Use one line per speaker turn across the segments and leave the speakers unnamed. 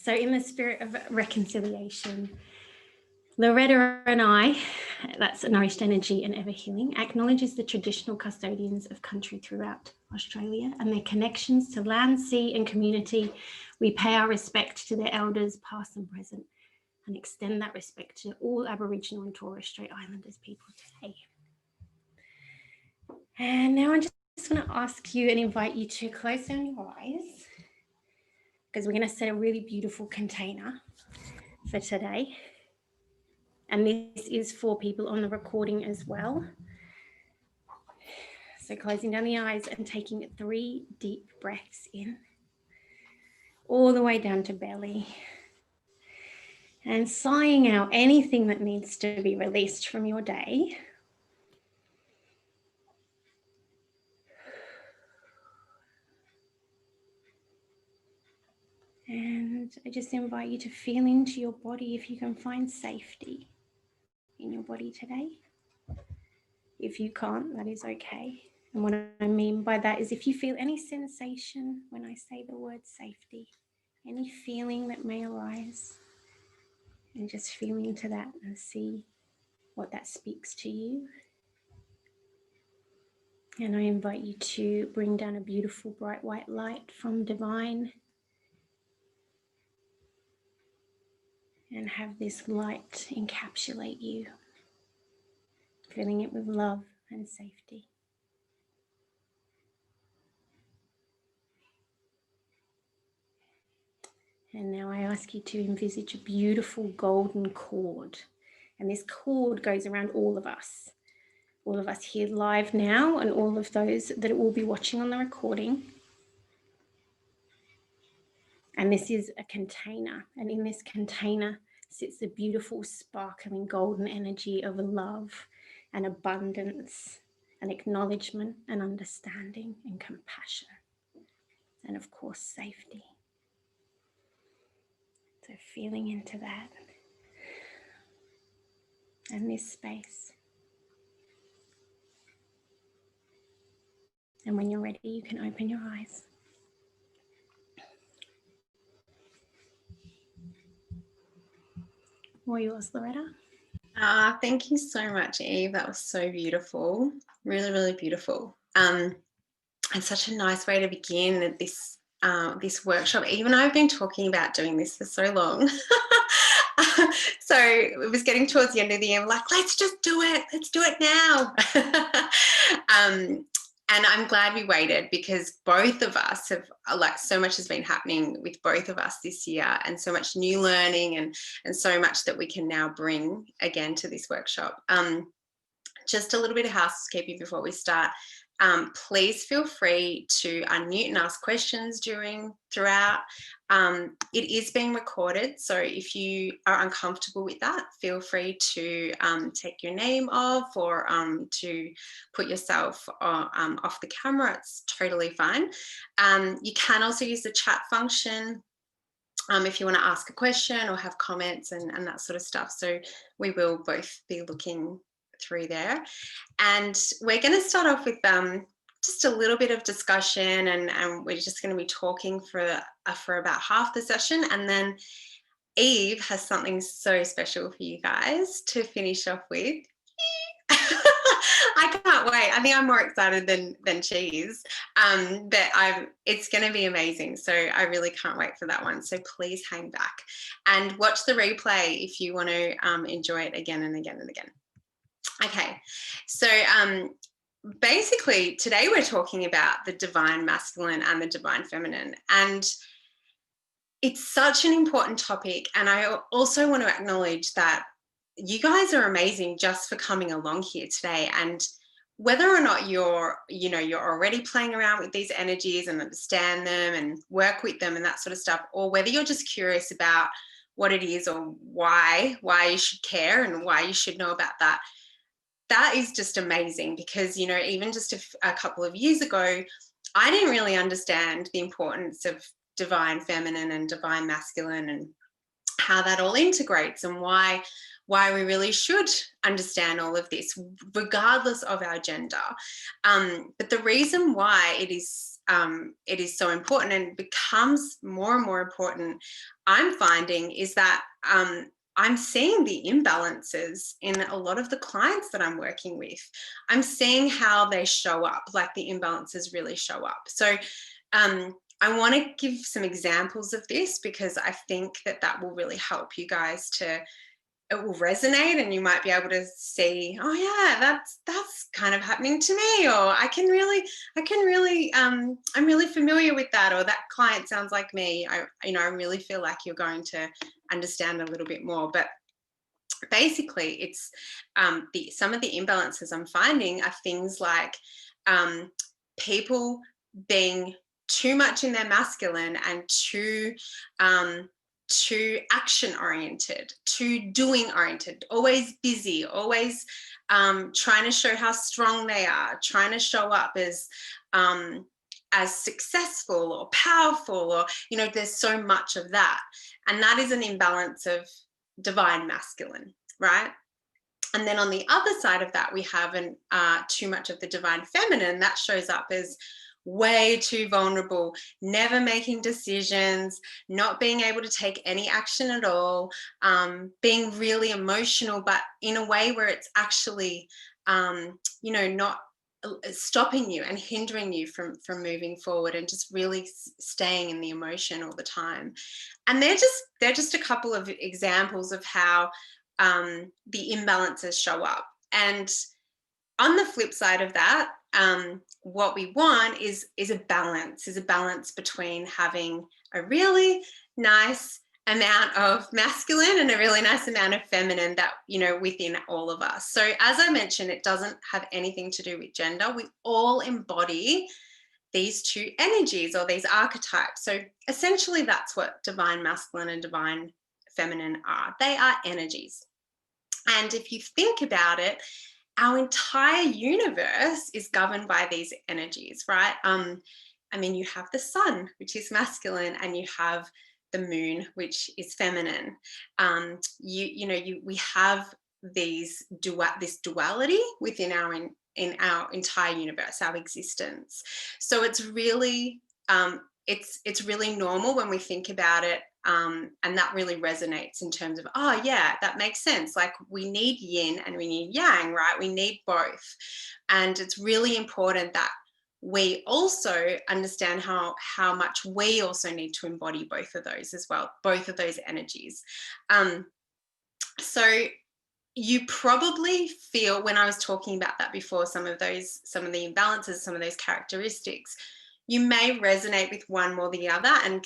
So in the spirit of reconciliation, Loretta and I, that's Nourished Energy and Ever Healing, acknowledges the traditional custodians of country throughout Australia and their connections to land, sea and community. We pay our respect to their elders, past and present, and extend that respect to all Aboriginal and Torres Strait Islanders people today. And now I just want to ask you and invite you to close down your eyes, because we're going to set a really beautiful container for today. And this is for people on the recording as well. So closing down the eyes and taking 3 deep breaths in, all the way down to belly. And sighing out anything that needs to be released from your day. And I just invite you to feel into your body if you can find safety in your body today. If you can't, that is okay. And what I mean by that is if you feel any sensation when I say the word safety, any feeling that may arise, and just feel into that and see what that speaks to you. And I invite you to bring down a beautiful bright white light from Divine and have this light encapsulate you, filling it with love and safety. And now I ask you to envisage a beautiful golden cord. And this cord goes around all of us here live now, and all of those that will be watching on the recording. And this is a container, and in this container sits the beautiful sparkling golden energy of love and abundance and acknowledgement and understanding and compassion, and of course safety. So feeling into that and this space. And when you're ready, you can open your eyes. All yours, Loretta.
Thank you so much, Eve. That was so beautiful. Really, really beautiful. And such a nice way to begin this this workshop. Even I've been talking about doing this for so long. So it was getting towards the end of the year. I'm like, let's just do it. Let's do it now. And I'm glad we waited, because both of us have, like, so much has been happening with both of us this year, and so much new learning and so much that we can now bring again to this workshop. Just a little bit of housekeeping before we start. Please feel free to unmute and ask questions throughout. It is being recorded, so if you are uncomfortable with that, feel free to take your name off, or to put yourself off the camera. It's totally fine. You can also use the chat function if you want to ask a question or have comments and that sort of stuff. So we will both be looking through there. And we're going to start off with just a little bit of discussion, and we're just going to be talking for about half the session, and then Eve has something so special for you guys to finish off with. I can't wait. I think I'm more excited than cheese, but it's going to be amazing. So I really can't wait for that one. So please hang back and watch the replay if you want to enjoy it again and again and again. Okay, so basically today we're talking about the divine masculine and the divine feminine, and it's such an important topic. And I also want to acknowledge that you guys are amazing just for coming along here today. And whether or not you're already playing around with these energies and understand them and work with them and that sort of stuff, or whether you're just curious about what it is or why you should care and why you should know about that. That is just amazing, because, even just a couple of years ago, I didn't really understand the importance of divine feminine and divine masculine and how that all integrates, and why we really should understand all of this, regardless of our gender. But the reason why it is it is so important, and becomes more and more important, I'm finding, is that I'm seeing the imbalances in a lot of the clients that I'm working with. I'm seeing how they show up, like the imbalances really show up. So I want to give some examples of this, because I think that that will really help you guys to, it will resonate, and you might be able to see, oh yeah, that's kind of happening to me, or I'm really familiar with that, or that client sounds like me. I really feel like you're going to understand a little bit more. But basically, it's some of the imbalances I'm finding are things like people being too much in their masculine and too action oriented, too doing oriented, always busy, always trying to show how strong they are, trying to show up as successful or powerful, or there's so much of that, and that is an imbalance of divine masculine, right? And then on the other side of that, we have too much of the divine feminine that shows up as way too vulnerable, never making decisions, not being able to take any action at all, being really emotional, but in a way where it's actually, not stopping you and hindering you from moving forward, and just really staying in the emotion all the time. And they're just a couple of examples of how the imbalances show up. And on the flip side of that, what we want is a balance between having a really nice amount of masculine and a really nice amount of feminine that, within all of us. So as I mentioned, it doesn't have anything to do with gender. We all embody these two energies, or these archetypes. So essentially that's what divine masculine and divine feminine are. They are energies. And if you think about it, our entire universe is governed by these energies, right? You have the sun, which is masculine, and you have the moon, which is feminine. We have this duality within in our entire universe, our existence. So it's really it's really normal when we think about it. And that really resonates in terms of, oh yeah, that makes sense. Like, we need yin and we need yang, right? We need both. And it's really important that we also understand how much we also need to embody both of those as well, both of those energies. So you probably feel, when I was talking about that before, some of the imbalances, some of those characteristics, you may resonate with one more than the other, and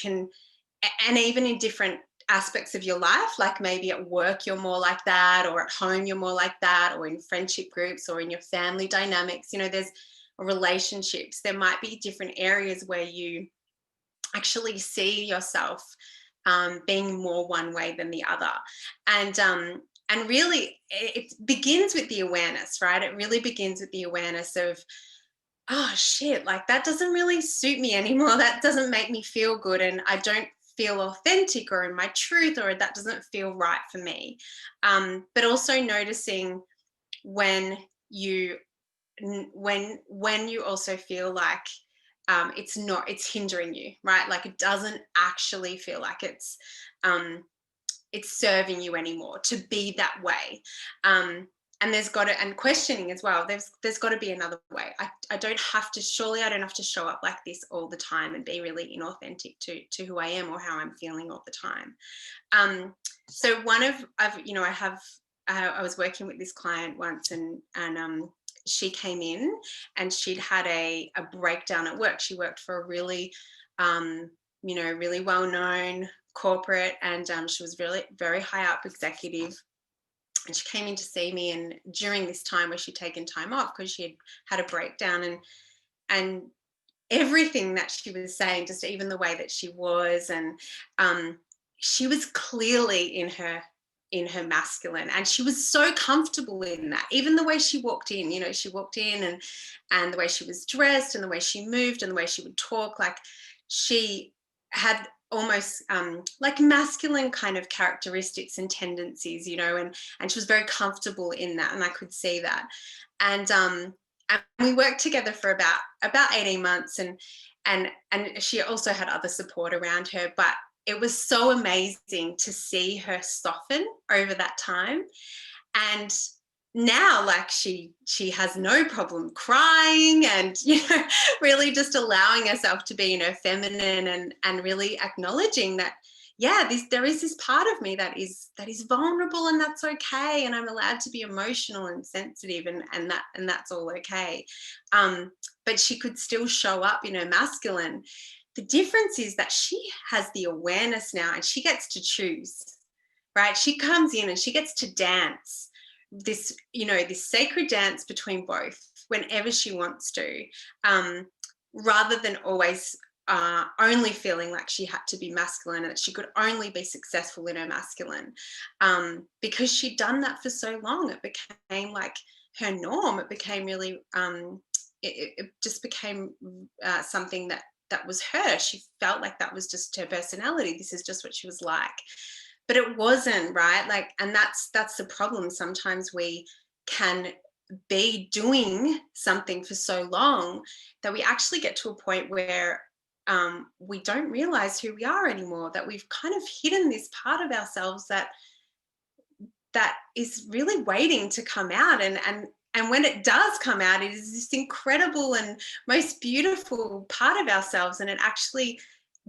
even in different aspects of your life, like maybe at work you're more like that, or at home you're more like that, or in friendship groups, or in your family dynamics, there's relationships, there might be different areas where you actually see yourself being more one way than the other. And really it begins with the awareness, right? It really begins with the awareness of, oh shit, like that doesn't really suit me anymore, that doesn't make me feel good, and I don't feel authentic or in my truth, or that doesn't feel right for me. But also noticing when you also feel like it's hindering you, right? Like it doesn't actually feel like it's serving you anymore to be that way. And and questioning as well, there's got to be another way. I don't have to show up like this all the time and be really inauthentic to who I am or how I'm feeling all the time. So I was working with this client once, and she came in and she'd had a breakdown at work. She worked for a really really well-known corporate, and she was really very high up executive. And she came in to see me, and during this time where she'd taken time off because she had a breakdown, and everything that she was saying, just even the way that she was, and she was clearly in her masculine, and she was so comfortable in that. Even the way she walked in, and the way she was dressed, and the way she moved, and the way she would talk, like she had almost like masculine kind of characteristics and tendencies, and she was very comfortable in that, and I could see that. And we worked together for about 18 months, and and she also had other support around her, but it was so amazing to see her soften over that time. And now, like, she has no problem crying, and, you know, really just allowing herself to be in her feminine, and really acknowledging that, yeah, there is this part of me that is vulnerable, and that's okay, and I'm allowed to be emotional and sensitive, and that's all okay. But she could still show up in her masculine. The difference is that she has the awareness now, and she gets to choose, right? She comes in and she gets to dance this, you know, this sacred dance between both whenever she wants to, rather than always only feeling like she had to be masculine and that she could only be successful in her masculine, because she'd done that for so long. It became like her norm. It became really, it just became something that was her. She felt like that was just her personality. This is just what she was like. But it wasn't, right? Like, and that's the problem. Sometimes we can be doing something for so long that we actually get to a point where we don't realize who we are anymore, that we've kind of hidden this part of ourselves that is really waiting to come out. And when it does come out, it is this incredible and most beautiful part of ourselves, and it actually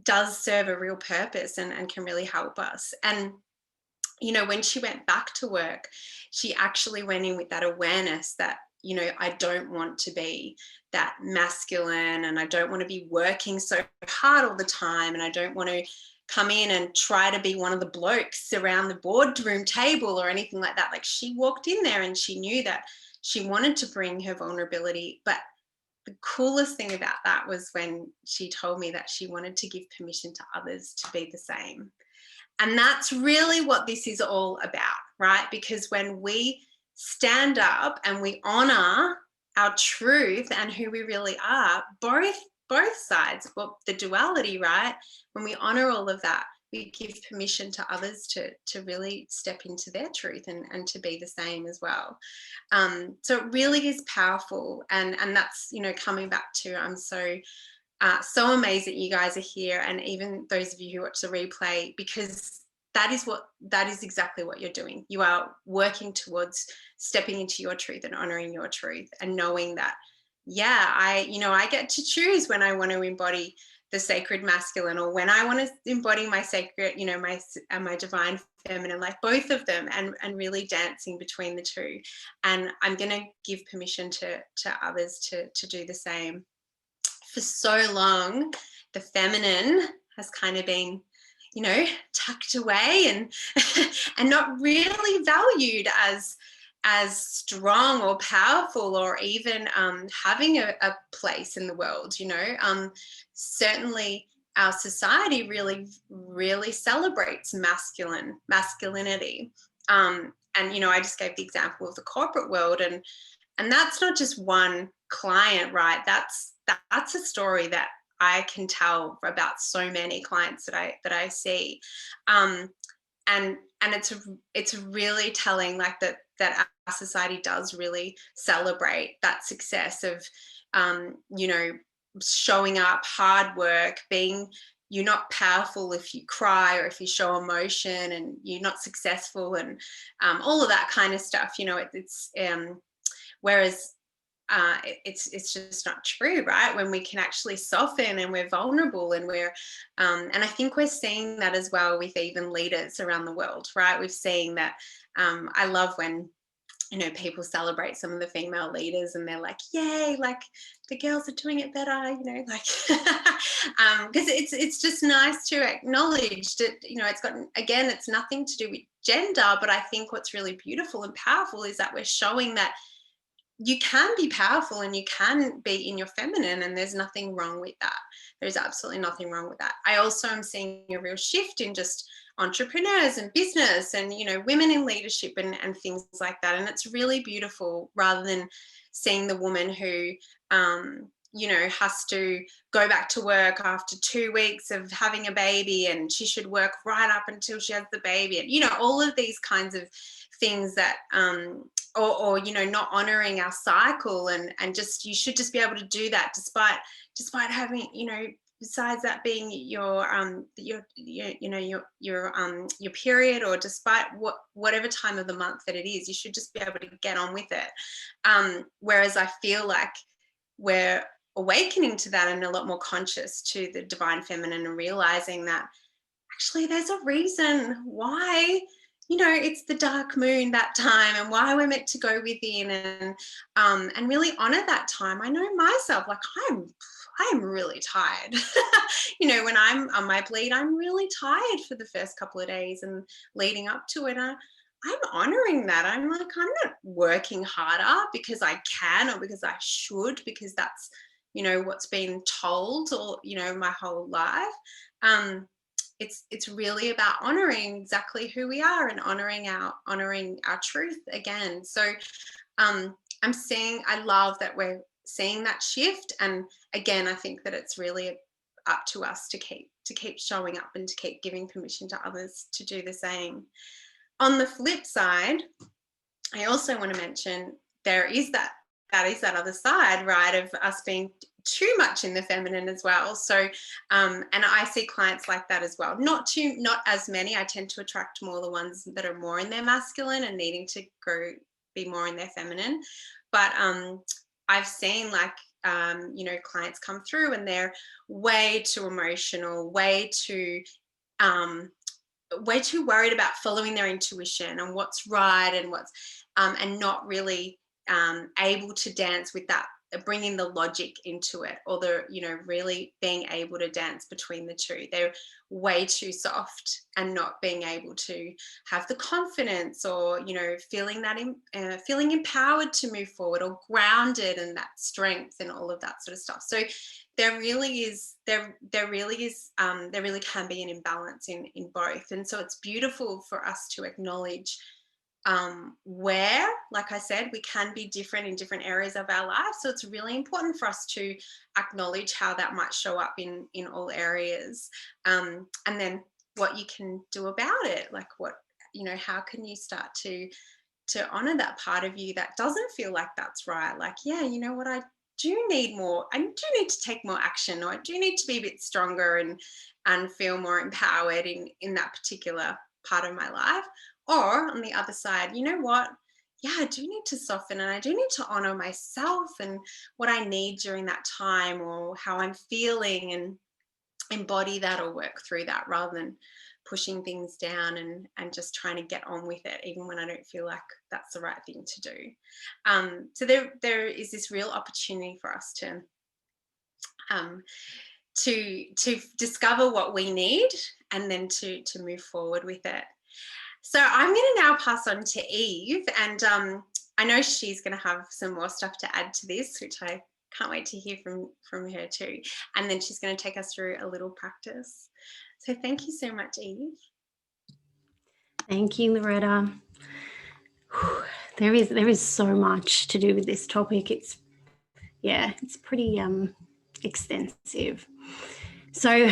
does serve a real purpose, and can really help us. And, you know, when she went back to work, she actually went in with that awareness that, you know, I don't want to be that masculine, and I don't want to be working so hard all the time, and I don't want to come in and try to be one of the blokes around the boardroom table or anything like that. Like, she walked in there and she knew that she wanted to bring her vulnerability. But the coolest thing about that was when she told me that she wanted to give permission to others to be the same. And that's really what this is all about, right? Because when we stand up and we honor our truth and who we really are, both sides, well, the duality, right? When we honor all of that, we give permission to others to really step into their truth and to be the same as well. So it really is powerful. And that's, you know, coming back to, I'm so amazed that you guys are here, and even those of you who watch the replay, because that is exactly what you're doing. You are working towards stepping into your truth and honoring your truth, and knowing that, yeah, I get to choose when I want to embody the sacred masculine, or when I want to embody my sacred, you know, my divine feminine, like both of them, and really dancing between the two. And I'm going to give permission to others to do the same. For so long, the feminine has kind of been, you know, tucked away and and not really valued as strong or powerful, or even having a place in the world. You know, certainly our society really celebrates masculinity. And, you know, I just gave the example of the corporate world, and that's not just one client, right? That's a story that I can tell about so many clients that I see, and it's really telling, like, that our society does really celebrate that success of, you know, showing up, hard work, being. You're not powerful if you cry or if you show emotion, and you're not successful, and all of that kind of stuff. You know, it's whereas it's just not true, right? When we can actually soften, and we're vulnerable, and we're and I think we're seeing that as well with even leaders around the world, right? We've seen that. I love when, you know, people celebrate some of the female leaders, and they're like, yay, like the girls are doing it better, you know, like because it's just nice to acknowledge that, you know, it's got, again, it's nothing to do with gender, but I think what's really beautiful and powerful is that we're showing that you can be powerful and you can be in your feminine, and there's nothing wrong with that. There's absolutely nothing wrong with that. I also am seeing a real shift in just entrepreneurs and business, and, you know, women in leadership and things like that. And it's really beautiful, rather than seeing the woman who, you know, has to go back to work after 2 weeks of having a baby, and she should work right up until she has the baby, and, you know, all of these kinds of things that or you know, not honoring our cycle, and just, you should just be able to do that despite having, you know, besides that being your period, or despite whatever time of the month that it is, you should just be able to get on with it. Whereas I feel like we're awakening to that and a lot more conscious to the divine feminine, and realizing that actually there's a reason why, you know, it's the dark moon that time, and why we're meant to go within and really honor that time. I know myself, like I'm really tired. You know, when I'm on my bleed, I'm really tired for the first couple of days and leading up to it. I'm honoring that. I'm like, I'm not working harder because I can, or because I should, because that's, you know, what's been told, or, you know, my whole life. It's really about honoring exactly who we are, and honoring our truth again. So I love that we're seeing that shift. And again, I think that it's really up to us to keep showing up, and to keep giving permission to others to do the same. On the flip side, I also want to mention there is that other side, right, of us being too much in the feminine as well. So and I see clients like that as well. Not as many. I tend to attract more the ones that are more in their masculine and needing to be more in their feminine. But I've seen, like, you know, clients come through and they're way too emotional, way too worried about following their intuition and what's right, and what's and not really able to dance with that, bringing the logic into it, or the, you know, really being able to dance between the two. They're way too soft, and not being able to have the confidence, or, you know, feeling empowered to move forward, or grounded, and that strength and all of that sort of stuff. So there really can be an imbalance in both. And so it's beautiful for us to acknowledge where, like I said, we can be different in different areas of our life. So it's really important for us to acknowledge how that might show up in all areas, and then what you can do about it. Like, what, you know, how can you start to honor that part of you that doesn't feel like that's right? Like, yeah, you know what, I do need to take more action, or I do need to be a bit stronger and feel more empowered in that particular part of my life. Or on the other side, you know what, yeah, I do need to soften, and I do need to honor myself and what I need during that time, or how I'm feeling, and embody that, or work through that, rather than pushing things down and just trying to get on with it, even when I don't feel like that's the right thing to do. So there is this real opportunity for us to discover what we need, and then to move forward with it. So I'm going to now pass on to Eve, and I know she's going to have some more stuff to add to this, which I can't wait to hear from her too. And then she's going to take us through a little practice. So thank you so much, Eve.
Thank you, Loretta. There is so much to do with this topic. It's pretty extensive. So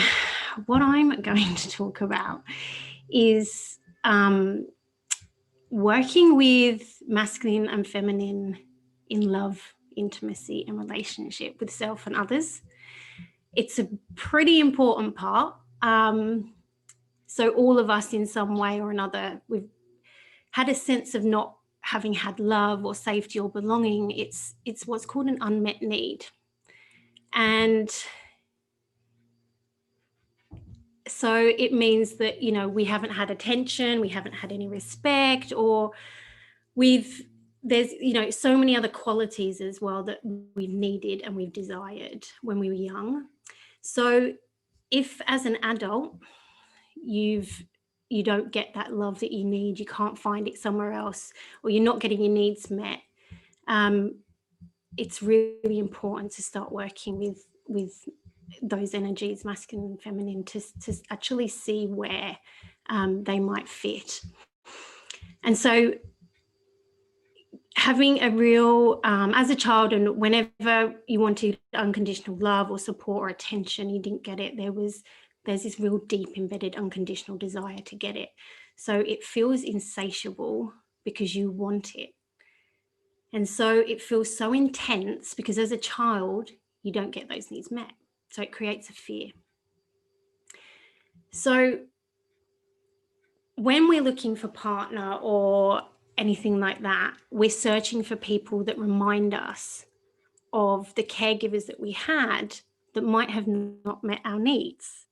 what I'm going to talk about is working with masculine and feminine in love, intimacy, and relationship with self and others. It's a pretty important part. So all of us, in some way or another, we've had a sense of not having had love or safety or belonging. It's what's called an unmet need. And so it means that, you know, we haven't had attention, we haven't had any respect, or there's, you know, so many other qualities as well that we've needed and we've desired when we were young. So if as an adult you don't get that love that you need, you can't find it somewhere else, or you're not getting your needs met, it's really important to start working with those energies, masculine and feminine, to actually see where they might fit. And so having a real, as a child, and whenever you wanted unconditional love or support or attention, you didn't get it, there's this real deep embedded unconditional desire to get it. So it feels insatiable because you want it. And so it feels so intense because as a child, you don't get those needs met. So it creates a fear. So when we're looking for partner or anything like that, we're searching for people that remind us of the caregivers that we had that might have not met our needs.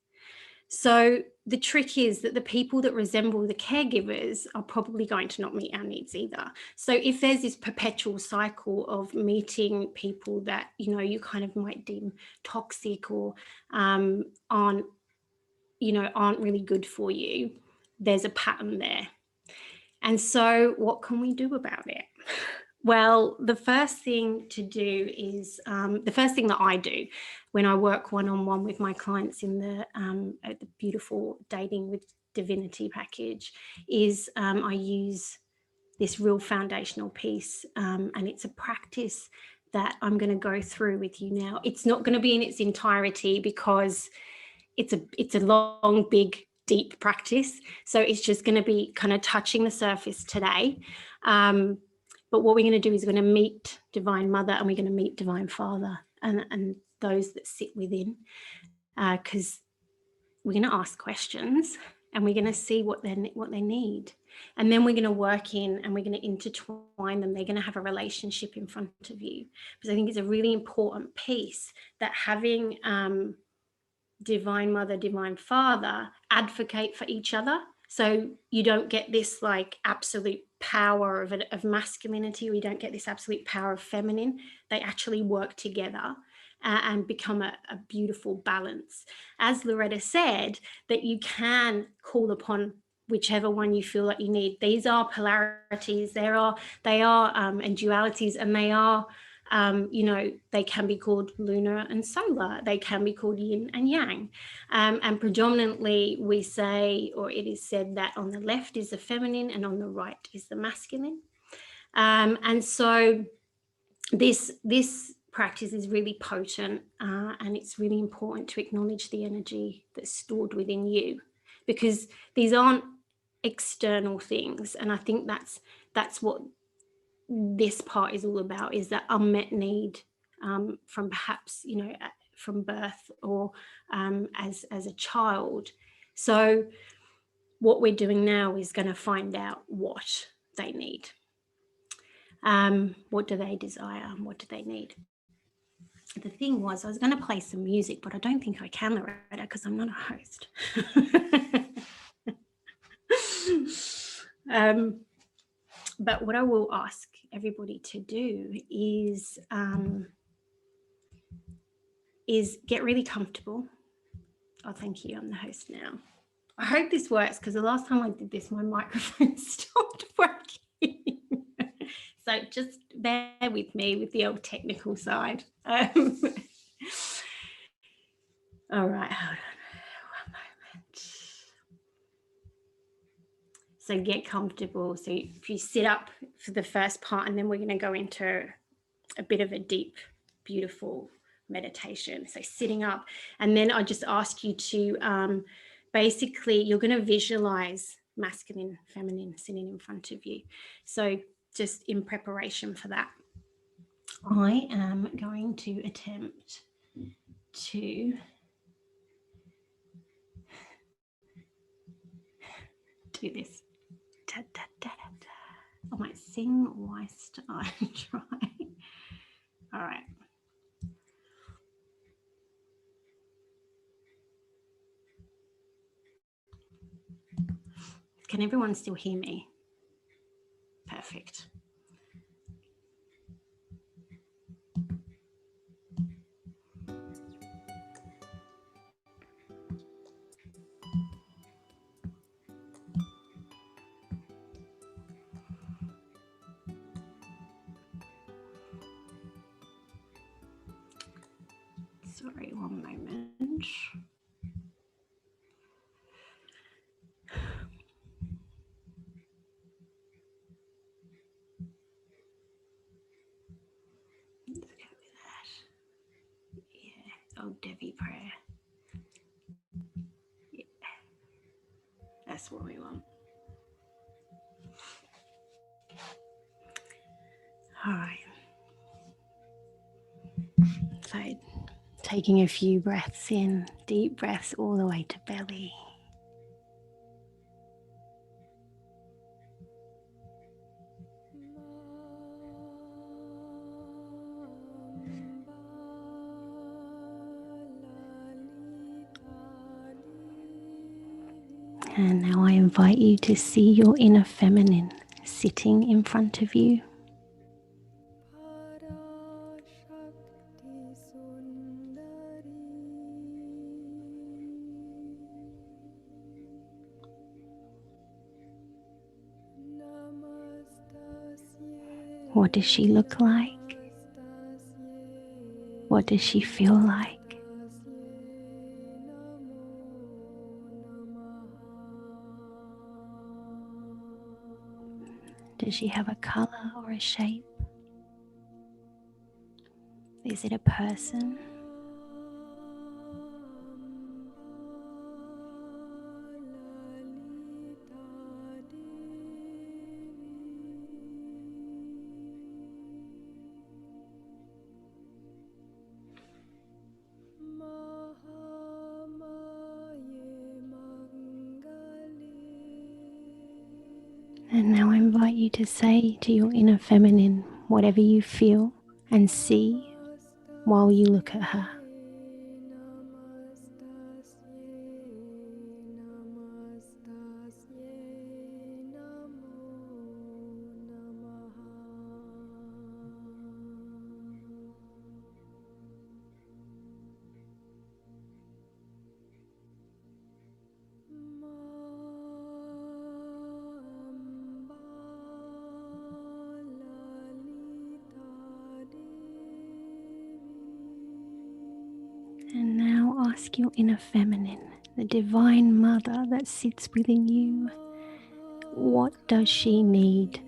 So the trick is that the people that resemble the caregivers are probably going to not meet our needs either. So if there's this perpetual cycle of meeting people that, you know, you kind of might deem toxic or aren't really good for you, there's a pattern there. And so what can we do about it? Well, the first thing to do is, the first thing that I do when I work one-on-one with my clients in the beautiful Dating with Divinity package is I use this real foundational piece, and it's a practice that I'm going to go through with you now. It's not going to be in its entirety because it's a long, big, deep practice. So it's just going to be kind of touching the surface today. But what we're going to do is we're going to meet Divine Mother and we're going to meet Divine Father and those that sit within, because we're going to ask questions and we're going to see what they need. And then we're going to work in and we're going to intertwine them. They're going to have a relationship in front of you. Because I think it's a really important piece that having Divine Mother, Divine Father advocate for each other. So you don't get this like absolute power of masculinity, or you don't get this absolute power of feminine. They actually work together and become a beautiful balance. As Loretta said, that you can call upon whichever one you feel like you need. These are polarities, they are and dualities, and they are they can be called lunar and solar. They can be called yin and yang. And predominantly we say, or it is said, that on the left is the feminine and on the right is the masculine. And so this practice is really potent, and it's really important to acknowledge the energy that's stored within you, because these aren't external things. And I think that's what this part is all about, is that unmet need from perhaps from birth or as a child. So what we're doing now is going to find out what they need. What do they desire and what do they need? The thing was, I was going to play some music, but I don't think I can, Loretta, because I'm not a host. But what I will ask everybody to do is get really comfortable. Oh, thank you. I'm the host now. I hope this works, because the last time I did this, my microphone stopped working. So just bear with me with the old technical side. All right, hold on one moment. So get comfortable. So if you sit up for the first part, and then we're going to go into a bit of a deep, beautiful meditation. So sitting up, and then I just ask you to basically, you're going to visualize masculine, feminine sitting in front of you. So just in preparation for that, I am going to attempt to do this. Da, da, da, da, da. I might sing whilst I try. All right. Can everyone still hear me? Perfect. Sorry, one moment. Let's go with that. Yeah. Oh, Devi prayer. Yeah. That's what we want. All right. So taking a few breaths in, deep breaths all the way to belly. And now I invite you to see your inner feminine sitting in front of you. What does she look like? What does she feel like? Does she have a color or a shape? Is it a person? And now I invite you to say to your inner feminine whatever you feel and see while you look at her. And now ask your inner feminine, the divine mother that sits within you, what does she need?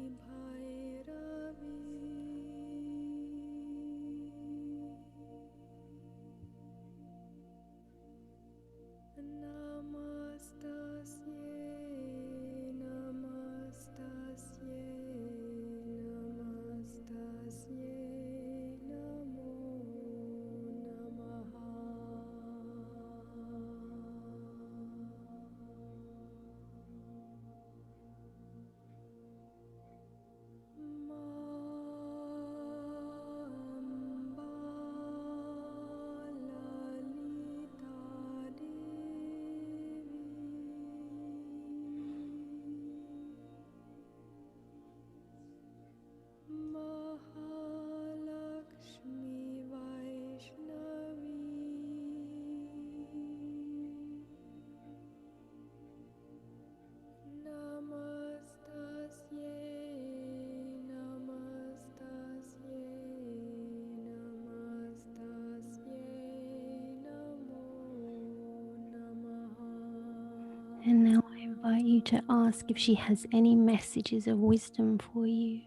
And now I invite you to ask if she has any messages of wisdom for you.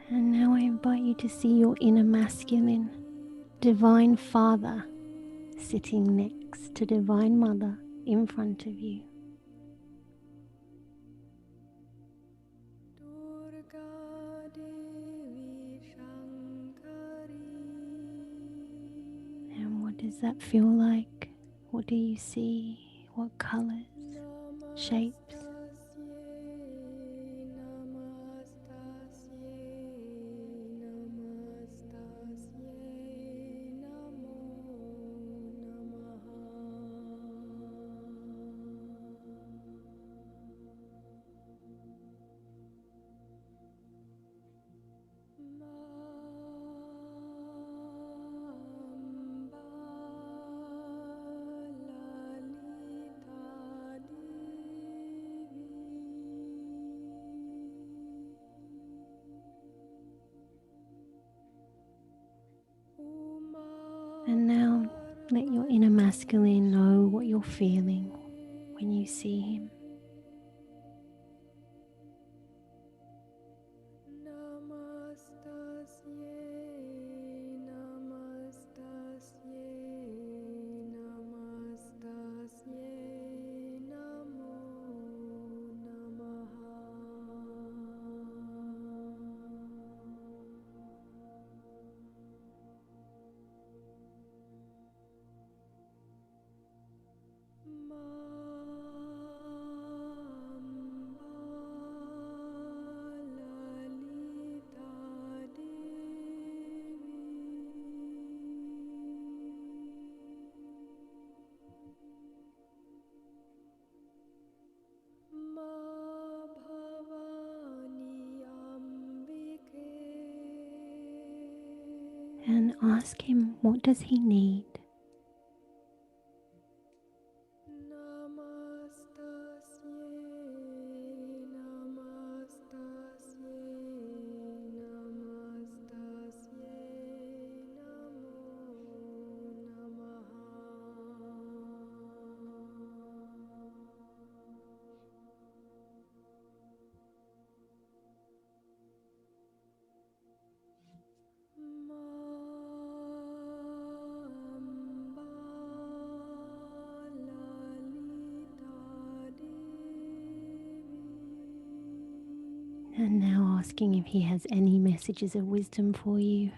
And now I invite you to see your inner masculine, divine father, sitting next to divine mother in front of you. And what does that feel like? What do you see? What colors, shapes? masculine know what you're feeling when you see him. And ask him, what does he need? And now asking if he has any messages of wisdom for you.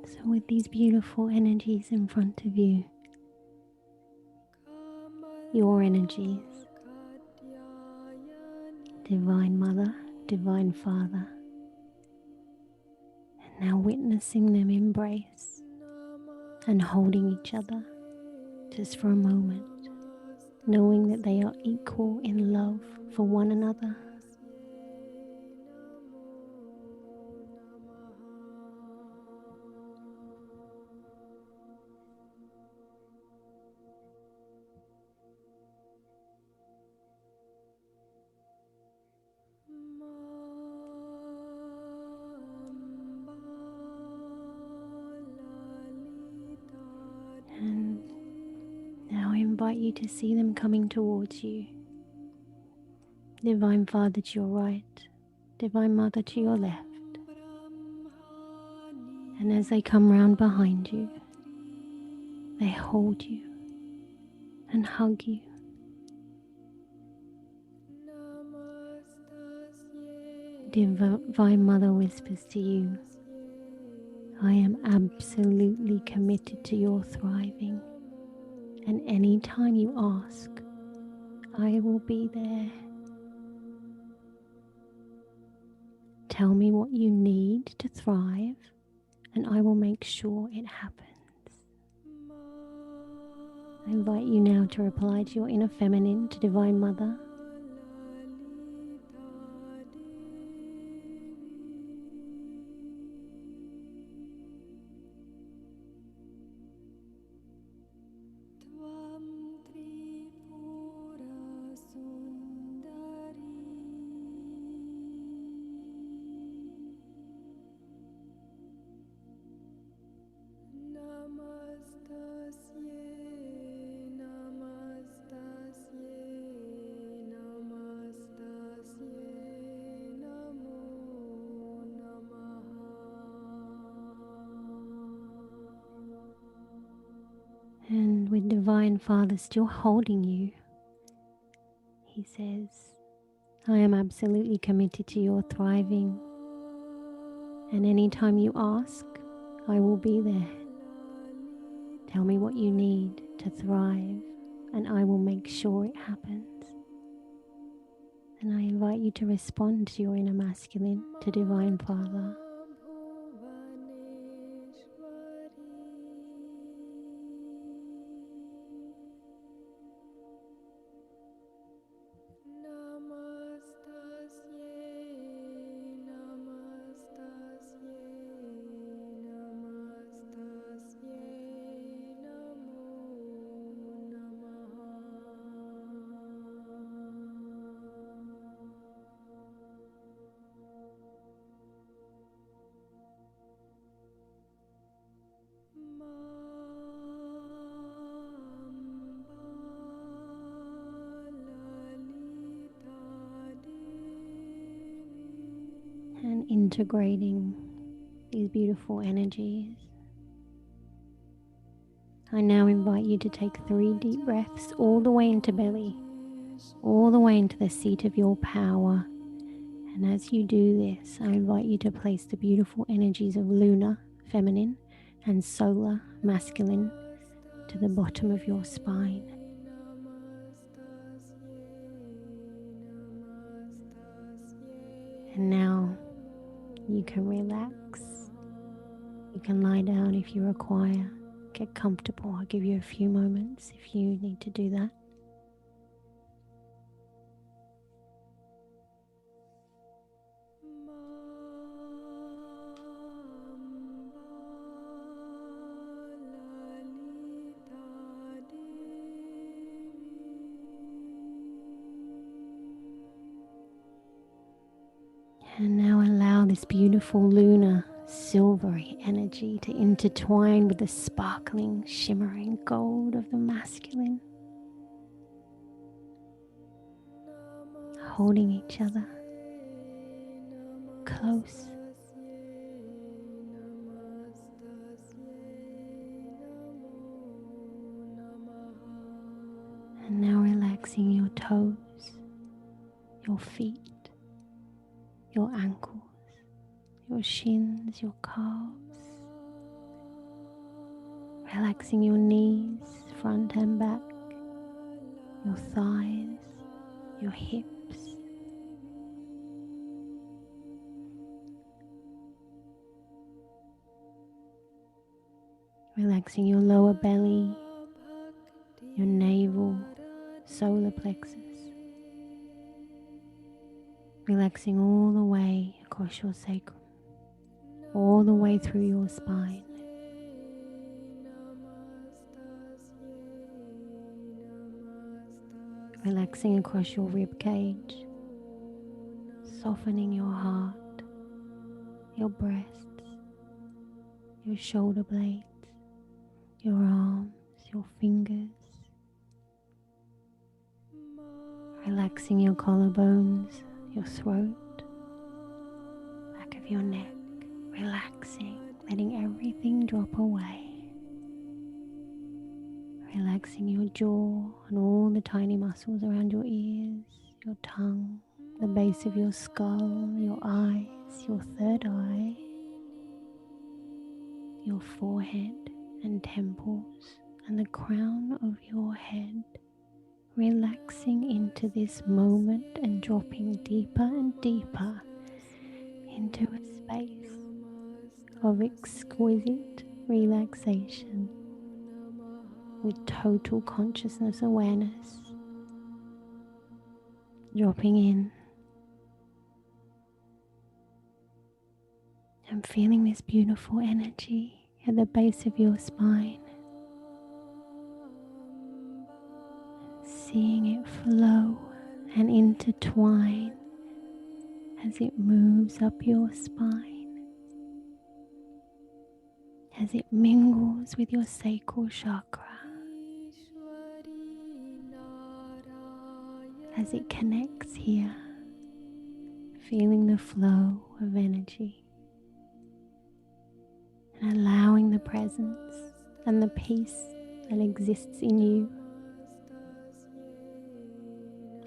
So with these beautiful energies in front of you, your energies, Divine Mother, Divine Father, and now witnessing them embrace and holding each other just for a moment, knowing that they are equal in love for one another. And now I invite you to see them coming towards you. Divine Father to your right, Divine Mother to your left. And as they come round behind you, they hold you and hug you. Divine Mother whispers to you, I am absolutely committed to your thriving, and any time you ask, I will be there. Tell me what you need to thrive, and I will make sure it happens. I invite you now to reply to your inner feminine, to Divine Mother. And with Divine Father still holding you, he says, I am absolutely committed to your thriving, and anytime you ask, I will be there. Tell me what you need to thrive, and I will make sure it happens. And I invite you to respond to your inner masculine, to Divine Father. And integrating these beautiful energies, I now invite you to take 3 deep breaths all the way into belly, all the way into the seat of your power. And as you do this, I invite you to place the beautiful energies of lunar, feminine, and solar, masculine, to the bottom of your spine. And now you can relax. You can lie down if you require. Get comfortable. I'll give you a few moments if you need to do that. And now allow this beautiful lunar silvery energy to intertwine with the sparkling, shimmering gold of the masculine, holding each other close. And now relaxing your toes, your feet, your ankles, your shins, your calves. Relaxing your knees, front and back, your thighs, your hips. Relaxing your lower belly, your navel, solar plexus. Relaxing all the way across your sacrum, all the way through your spine. Relaxing across your rib cage, softening your heart, your breasts, your shoulder blades, your arms, your fingers. Relaxing your collarbones, your throat, back of your neck. Relaxing, letting everything drop away. Relaxing your jaw and all the tiny muscles around your ears, your tongue, the base of your skull, your eyes, your third eye, your forehead and temples, and the crown of your head. Relaxing into this moment and dropping deeper and deeper into a space of exquisite relaxation with total consciousness awareness. Dropping in and feeling this beautiful energy at the base of your spine. Seeing it flow and intertwine as it moves up your spine, as it mingles with your sacral chakra, as it connects here, feeling the flow of energy and allowing the presence and the peace that exists in you.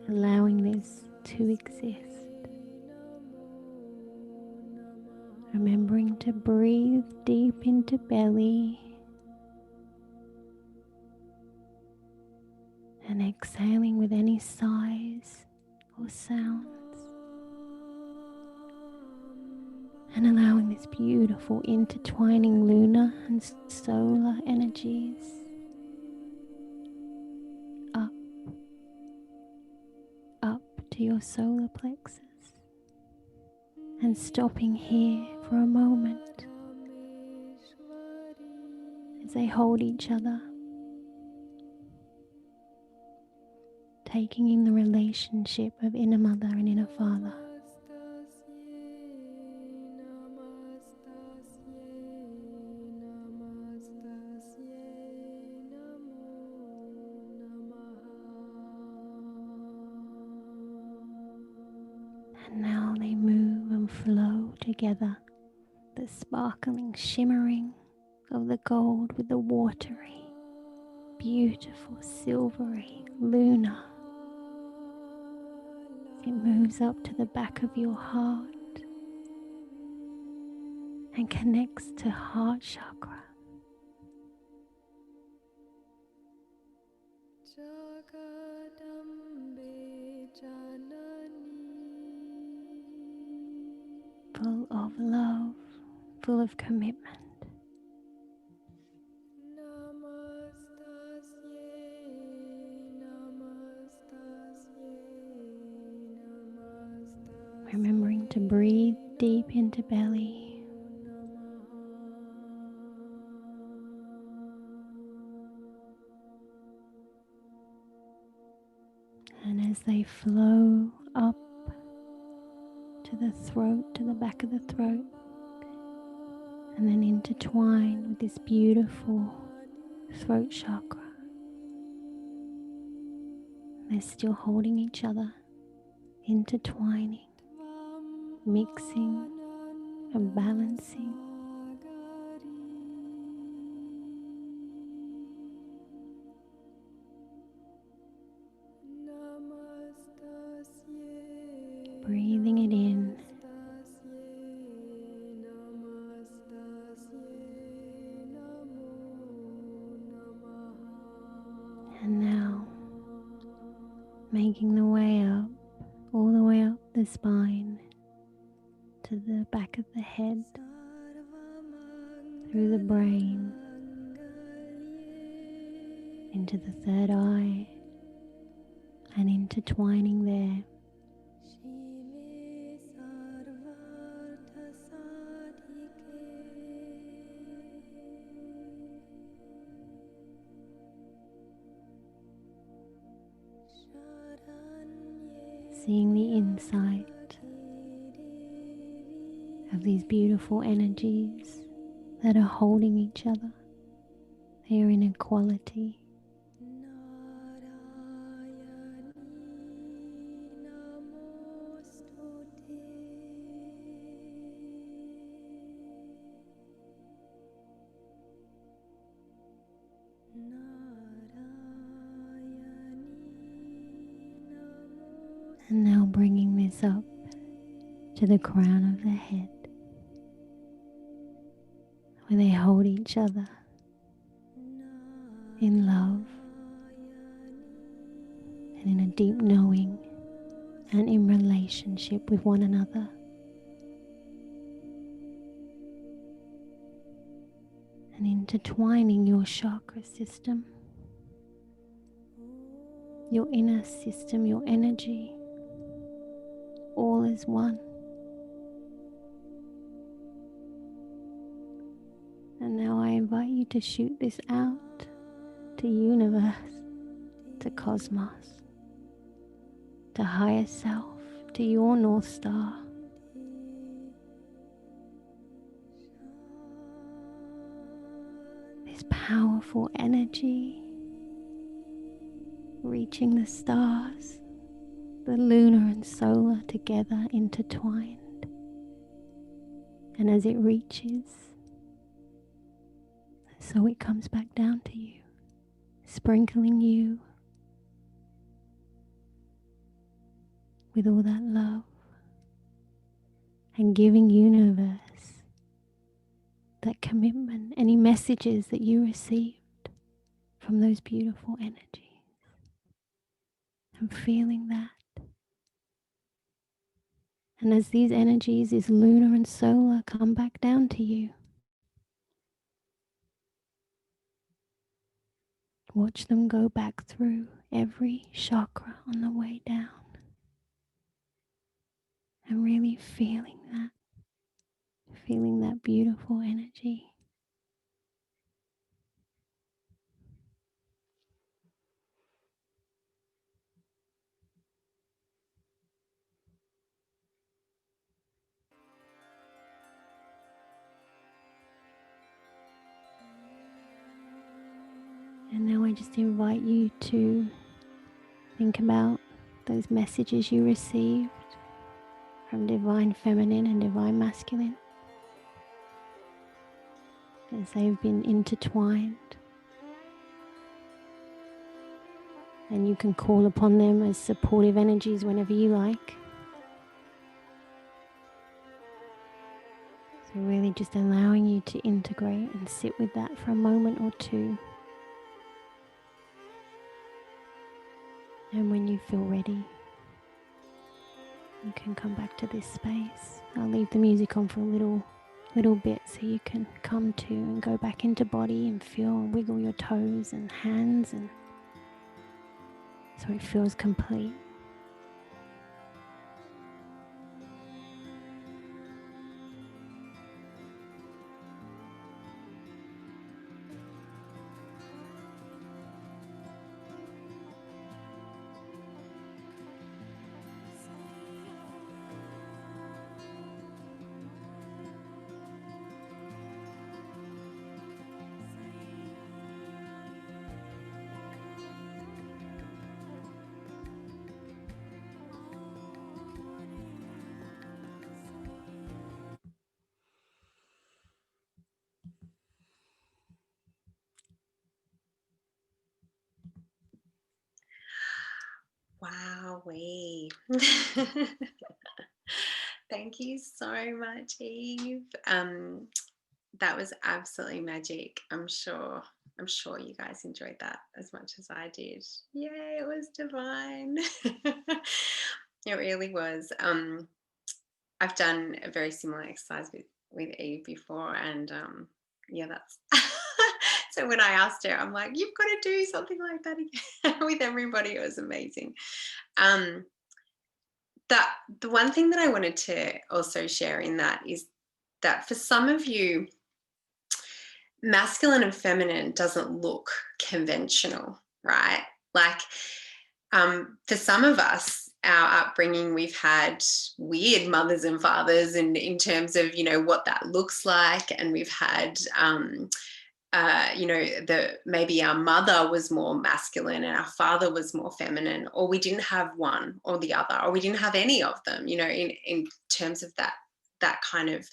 Allowing this to exist. Remembering to breathe deep into belly and exhaling with any sighs or sounds, and allowing this beautiful intertwining lunar and solar energies up to your solar plexus, and stopping here for a moment as they hold each other, taking in the relationship of inner mother and inner father. And now they move and flow together, the sparkling shimmering of the gold with the watery, beautiful silvery lunar. It moves up to the back of your heart and connects to heart chakra. Full of love, full of commitment. Remembering to breathe deep into belly. And as they flow up to the throat, to the back of the throat, and then intertwine with this beautiful throat chakra, they're still holding each other, intertwining, mixing and balancing. Breathing it in. And now, making the way up, all the way up the spine, to the back of the head, through the brain, into the third eye, and intertwining there. Seeing the insight of these beautiful energies that are holding each other. They are in equality. And now bringing this up to the crown of the head, where they hold each other in love and in a deep knowing and in relationship with one another. And intertwining your chakra system, your inner system, your energy, all is one. And now I invite you to shoot this out to universe, to cosmos, to higher self, to your North Star. This powerful energy reaching the stars, the lunar and solar together intertwined. And as it reaches, so it comes back down to you, sprinkling you with all that love and giving universe that commitment, any messages that you received from those beautiful energies, and feeling that. And as these energies, these lunar and solar, come back down to you, watch them go back through every chakra on the way down, and really feeling that beautiful energy. And now I just invite you to think about those messages you received from Divine Feminine and Divine Masculine as they've been intertwined. And you can call upon them as supportive energies whenever you like. So really just allowing you to integrate and sit with that for a moment or two. And when you feel ready, you can come back to this space. I'll leave the music on for a little bit so you can come to and go back into body and feel and wiggle your toes and hands, and so it feels complete.
Wowee. Thank you so much, Eve. That was absolutely magic. I'm sure you guys enjoyed that as much as I did. Yay, it was divine. It really was. I've done a very similar exercise with Eve before, and yeah, that's so when I asked her, I'm like, you've got to do something like that again with everybody. It was amazing. The one thing that I wanted to also share in that is that for some of you, masculine and feminine doesn't look conventional, right? Like for some of us, our upbringing, we've had weird mothers and fathers in terms of, you know, what that looks like. And we've had, you know, maybe our mother was more masculine and our father was more feminine, or we didn't have one or the other, or we didn't have any of them, you know, in terms of that kind of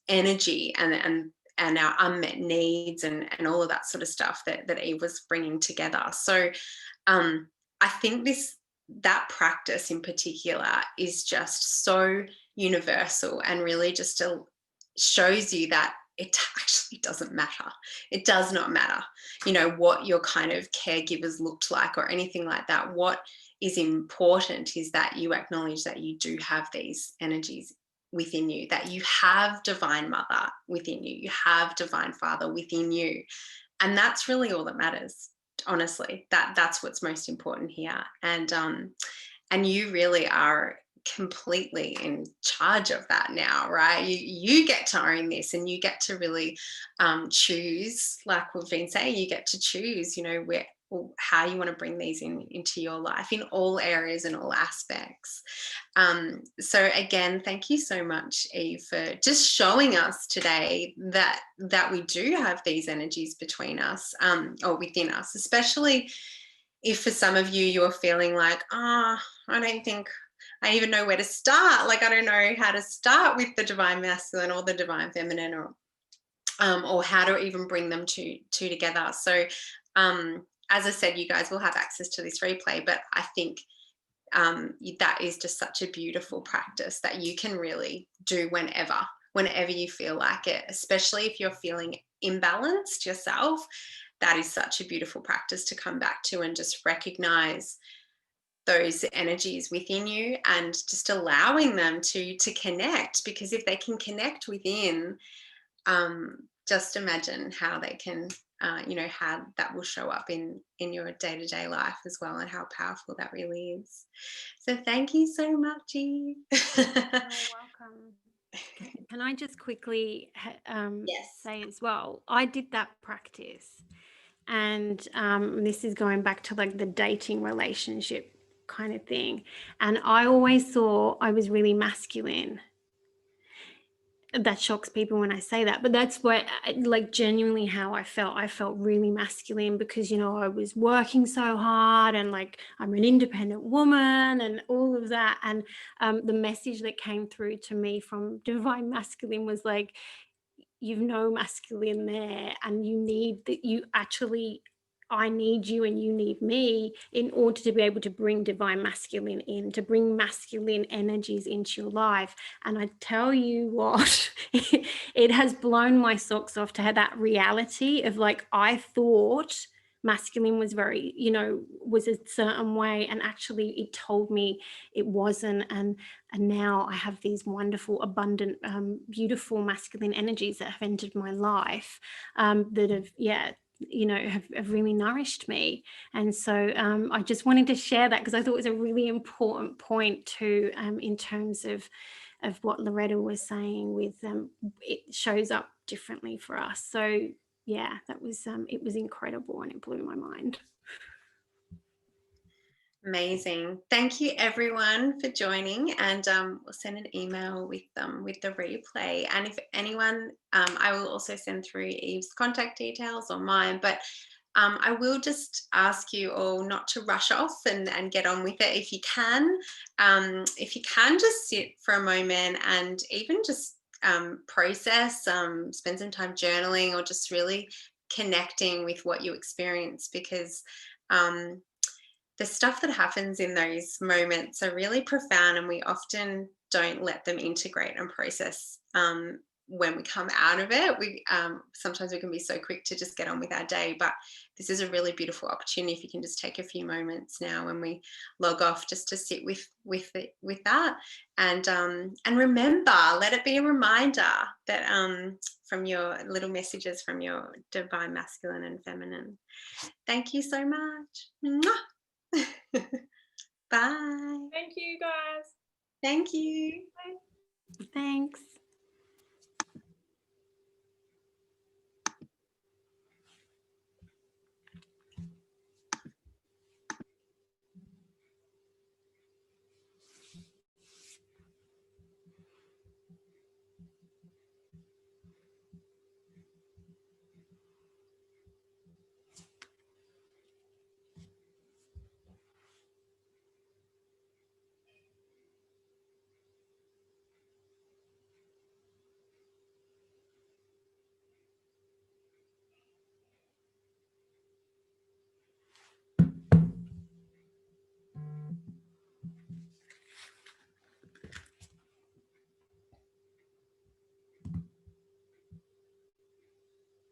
energy and our unmet needs and all of that sort of stuff that Eve was bringing together. So I think that practice in particular is just so universal and really just shows you that it actually doesn't matter. It does not matter, you know, what your kind of caregivers looked like or anything like that. What is important is that you acknowledge that you do have these energies within you, that you have divine mother within you, you have divine father within you. And that's really all that matters, honestly. That's what's most important here. And you really are completely in charge of that now, right? You get to own this, and you get to really choose, like we've been saying, you get to choose, you know, how you want to bring these into your life in all areas and all aspects. So again, thank you so much, Eve, for just showing us today that we do have these energies between us, or within us, especially if for some of you, you're feeling like, I don't think I even know where to start. Like, I don't know how to start with the divine masculine or the divine feminine, or how to even bring them two together. So as I said, you guys will have access to this replay, but I think that is just such a beautiful practice that you can really do whenever, whenever you feel like it, especially if you're feeling imbalanced yourself. That is such a beautiful practice to come back to and just recognize those energies within you and just allowing them to connect, because if they can connect within, just imagine how they can how that will show up in your day-to-day life as well, and how powerful that really is. So thank you so much, Eve.
You're welcome. Can I just quickly
Yes.
say as well, I did that practice, and this is going back to like the dating relationship kind of thing, and I always saw I was really masculine. That shocks people when I say that, but that's what, like, genuinely how I felt really masculine, because, you know, I was working so hard, and like I'm an independent woman and all of that. And the message that came through to me from Divine Masculine was like, you've no masculine there, and you need that. You actually, I need you and you need me in order to be able to bring Divine Masculine in, to bring masculine energies into your life. And I tell you what, it has blown my socks off to have that reality of like, I thought masculine was very, you know, was a certain way, and actually it told me it wasn't. And now I have these wonderful, abundant, beautiful masculine energies that have entered my life, that have, you know, have really nourished me. And so I just wanted to share that, because I thought it was a really important point too, in terms of what Loretta was saying with it shows up differently for us. So yeah, that was it was incredible, and it blew my mind.
Amazing. Thank you everyone for joining, and we'll send an email with the replay. And if anyone, I will also send through Eve's contact details or mine, but I will just ask you all not to rush off and get on with it. If you can just sit for a moment and even just process, spend some time journaling, or just really connecting with what you experience, because the stuff that happens in those moments are really profound, and we often don't let them integrate and process when we come out of it. We sometimes we can be so quick to just get on with our day, but this is a really beautiful opportunity if you can just take a few moments now when we log off, just to sit with that, and remember, let it be a reminder that from your little messages from your divine masculine and feminine. Thank you so much. Mwah. Bye.
Thank you, guys.
Thank you.
Thanks.